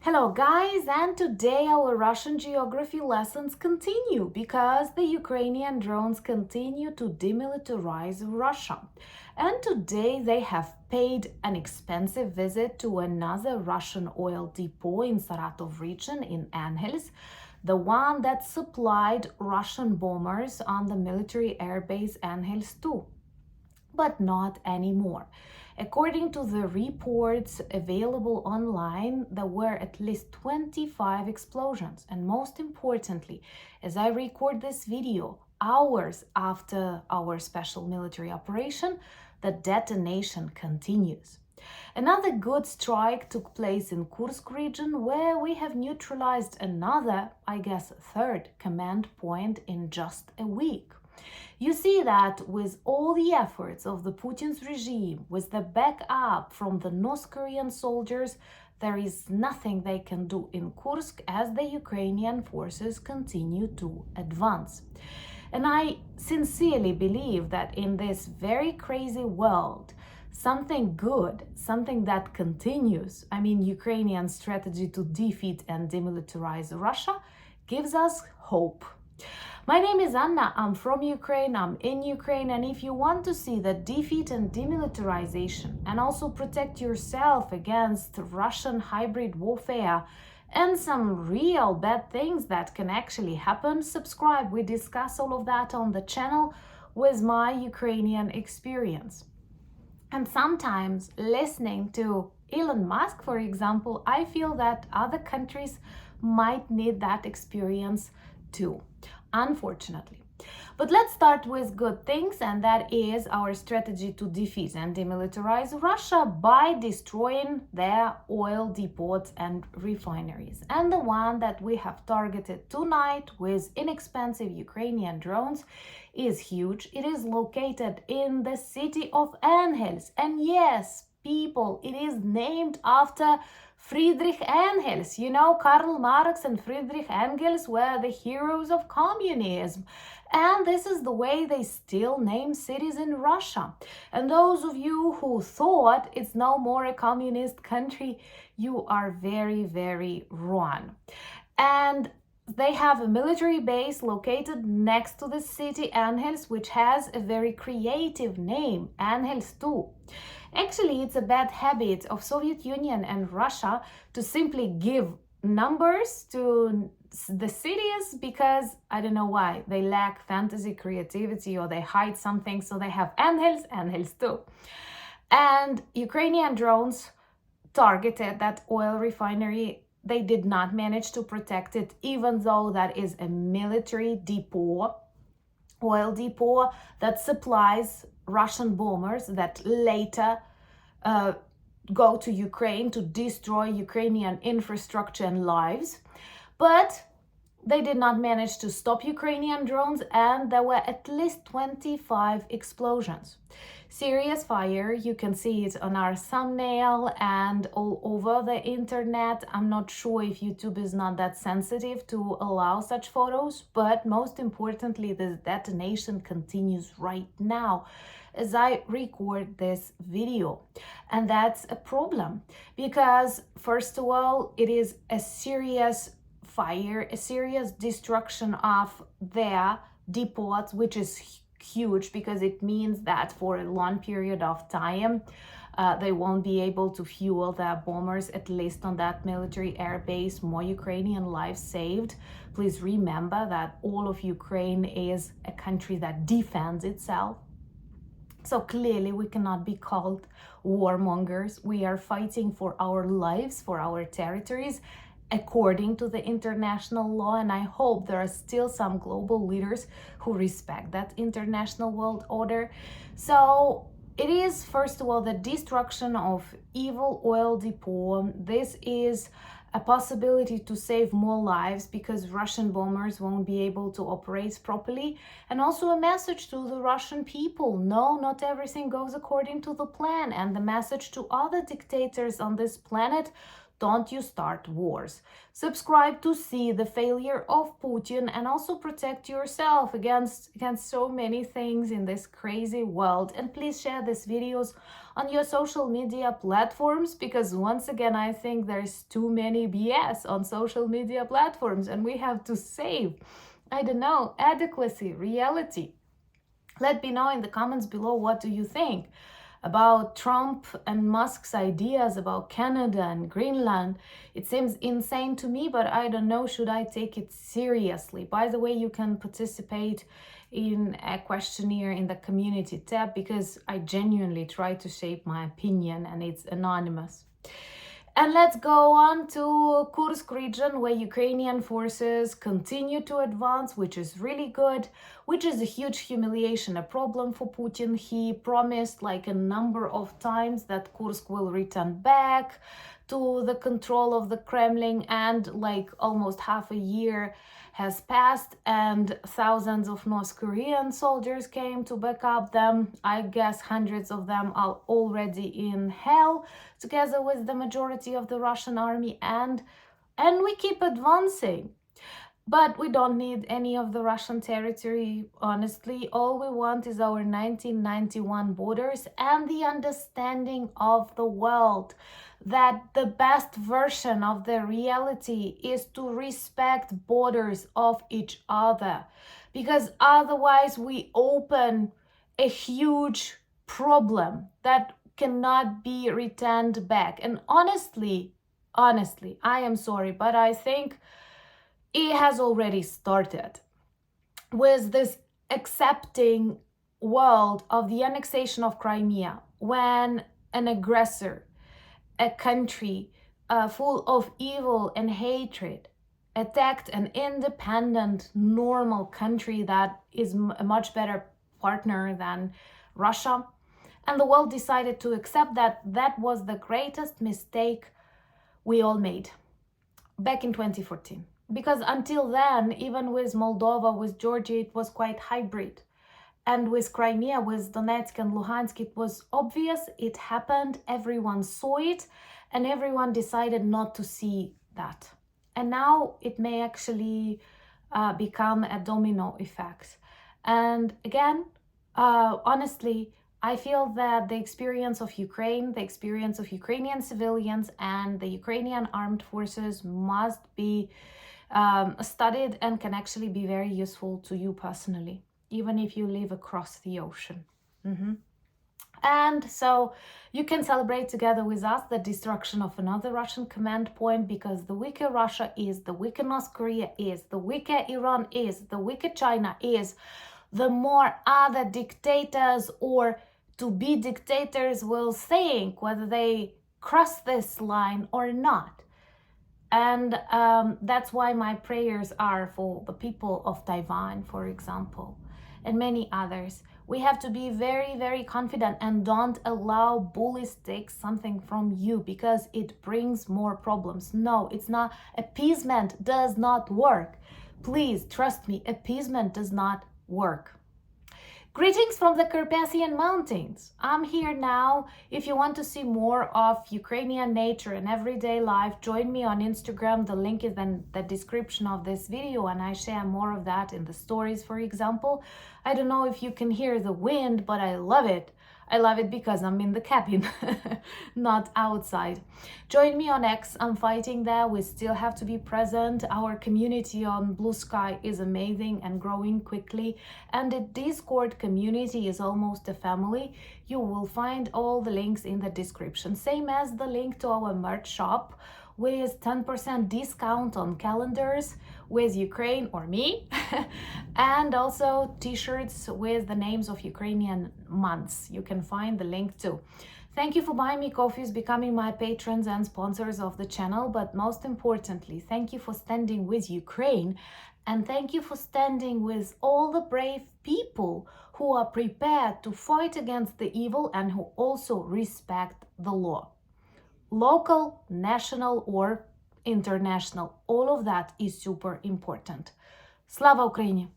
Hello guys, and today our Russian geography lessons continue because the Ukrainian drones continue to demilitarize Russia. And today they have paid an expensive visit to another Russian oil depot in Saratov region in Engels, the one that supplied Russian bombers on the military airbase Engels 2, but not anymore. According to the reports available online, there were at least 25 explosions. And most importantly, as I record this video, hours after our special military operation, the detonation continues. Another good strike took place in Kursk region, where we have neutralized another, I guess, third command point in just a week. You see that with all the efforts of the Putin's regime, with the backup from the North Korean soldiers, there is nothing they can do in Kursk as the Ukrainian forces continue to advance. And I sincerely believe that in this very crazy world, something good, something that continues, Ukrainian strategy to defeat and demilitarize Russia, gives us hope. My name is Anna, I'm from Ukraine, I'm in Ukraine, and if you want to see the defeat and demilitarization and also protect yourself against Russian hybrid warfare and some real bad things that can actually happen, subscribe. We discuss all of that on the channel with my Ukrainian experience. And sometimes listening to Elon Musk, for example, I feel that other countries might need that experience too, unfortunately. But let's start with good things, and that is our strategy to defeat and demilitarize Russia by destroying their oil depots and refineries. And the one that we have targeted tonight with inexpensive Ukrainian drones is huge. It is located in the city of Engels. And yes, people, it is named after Friedrich Engels. You know, Karl Marx and Friedrich Engels were the heroes of communism. And this is the way they still name cities in Russia. And those of you who thought it's no more a communist country, you are very, very wrong. And they have a military base located next to the city Engels, which has a very creative name, Engels 2. Actually, it's a bad habit of Soviet Union and Russia to simply give numbers to the cities because I don't know why. They lack fantasy creativity or they hide something, so they have Engels, Engels 2. And Ukrainian drones targeted that oil refinery. They did not manage to protect it, even though that is a military depot, oil depot that supplies Russian bombers that later go to Ukraine to destroy Ukrainian infrastructure and lives. But they did not manage to stop Ukrainian drones, and there were at least 25 explosions. Serious fire, you can see it on our thumbnail and all over the internet. I'm not sure if YouTube is not that sensitive to allow such photos, but most importantly, this detonation continues right now as I record this video. And that's a problem because, first of all, it is a serious fire, a serious destruction of their depots, which is huge because it means that for a long period of time they won't be able to fuel their bombers, at least on that military air base. More Ukrainian lives saved. Please remember that all of Ukraine is a country that defends itself. So clearly we cannot be called warmongers. We are fighting for our lives, for our territories, according to the international law, and I hope there are still some global leaders who respect that international world order. So it is, first of all, the destruction of evil oil depot. This is a possibility to save more lives because Russian bombers won't be able to operate properly. And also a message to the Russian people: no, not everything goes according to the plan. And the message to other dictators on this planet: don't you start wars. Subscribe to see the failure of Putin and also protect yourself against so many things in this crazy world. And please share these videos on your social media platforms, because once again, I think there's too many BS on social media platforms and we have to save, I don't know, adequacy, reality. Let me know in the comments below, what do you think about Trump and Musk's ideas about Canada and Greenland? It seems insane to me, but I don't know, should I take it seriously? By the way, you can participate in a questionnaire in the community tab, because I genuinely try to shape my opinion and it's anonymous. And let's go on to Kursk region, where Ukrainian forces continue to advance, which is really good, which is a huge humiliation, a problem for Putin. He promised like a number of times that Kursk will return back to the control of the Kremlin, and like almost half a year has passed and thousands of North Korean soldiers came to back up them. I guess hundreds of them are already in hell together with the majority of the Russian army, and we keep advancing. But we don't need any of the Russian territory, honestly. All we want is our 1991 borders and the understanding of the world that the best version of the reality is to respect borders of each other, because otherwise we open a huge problem that cannot be returned back. And honestly, I am sorry, but I think it has already started with this accepting world of the annexation of Crimea, when an aggressor, a country full of evil and hatred, attacked an independent, normal country that is a much better partner than Russia. And the world decided to accept that that was the greatest mistake we all made back in 2014. Because until then, even with Moldova, with Georgia, it was quite hybrid. And with Crimea, with Donetsk and Luhansk, it was obvious, it happened, everyone saw it, and everyone decided not to see that. And now it may actually become a domino effect. And again, honestly, I feel that the experience of Ukraine, the experience of Ukrainian civilians and the Ukrainian armed forces must be studied and can actually be very useful to you personally, even if you live across the ocean. And so you can celebrate together with us the destruction of another Russian command point, because the weaker Russia is, the weaker North Korea is, the weaker Iran is, the weaker China is, the more other dictators or to-be dictators will think whether they cross this line or not. And that's why my prayers are for the people of Taiwan, for example, and many others. We have to be very, very confident and don't allow bullies take something from you, because it brings more problems. No, it's not. Appeasement does not work. Please trust me, appeasement does not work. Greetings from the Carpathian Mountains. I'm here now. If you want to see more of Ukrainian nature and everyday life, join me on Instagram. The link is in the description of this video, and I share more of that in the stories, for example. I don't know if you can hear the wind, but I love it. I love it because I'm in the cabin, not outside. Join me on X. I'm fighting there. We still have to be present. Our community on Blue Sky is amazing and growing quickly. And the Discord community is almost a family. You will find all the links in the description. Same as the link to our merch shop with 10% discount on calendars with Ukraine or me, and also t-shirts with the names of Ukrainian months. You can find the link too. Thank you for buying me coffees, becoming my patrons and sponsors of the channel, but most importantly, thank you for standing with Ukraine, and thank you for standing with all the brave people who are prepared to fight against the evil and who also respect the law. Local, national or international, all of that is super important. Slava Ukraini!